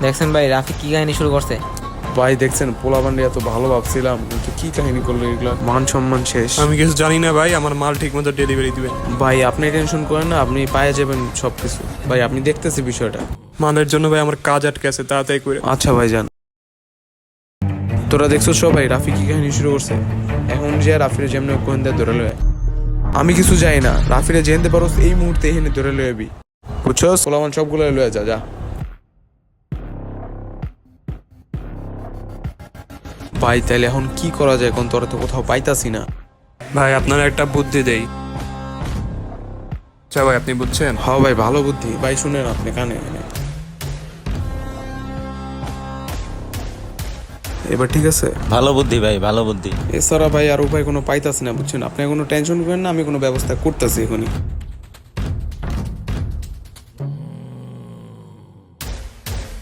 দেখছেন ভাই রাফি কি কাহিনী শুরু করছে। ভাই দেখছেন পোলাপান্ডি এত ভালো ভাবছিলাম, কিন্তু কি কাহিনী করলো এগুলো, মান সম্মান শেষ। আমি কিছু জানি না ভাই, আমার মাল ঠিক মতো ডেলিভারি দিবেন। ভাই আপনি টেনশন করেন না, আপনি পায়ে যাবেন সবকিছু। ভাই আপনি দেখতেছি বিষয়টা। মালের জন্য ভাই আমার কাজ আটকে আছে, তাড়াতাড়ি করে। আচ্ছা ভাই যান। তোরা দেখছো সবাই রাফি কি কাহিনী শুরু করছে। এখন যে রাফিরে যেমন কোয়েন্দা ধরে লয়, আমি কিছু যাই না, রাফিরে জেনতে পারো এই মুহূর্তে এখানে ধরে লয়াবি, বুঝছো? পোলামান সবগুলো লয়ে যা যা। ভাই তাইলে এখন কি করা যায়, এখন তোরা তো কোথাও পাইতাছি না। ভাই আপনারা একটা বুদ্ধি দেই। আচ্ছা ভাই, আপনি বুঝছেন? হ্যাঁ ভাই ভালো বুদ্ধি। ভাই শুনেন আপনি কানে এনে। এবার ঠিক আছে? ভালো বুদ্ধি ভাই, ভালো বুদ্ধি। এছাড়া ভাই আর উপায় কোনো পাইতাছি না, বুঝছেন? আপনি কোনো টেনশন করেন না, আমি কোনো ব্যবস্থা করতেছি এখনই।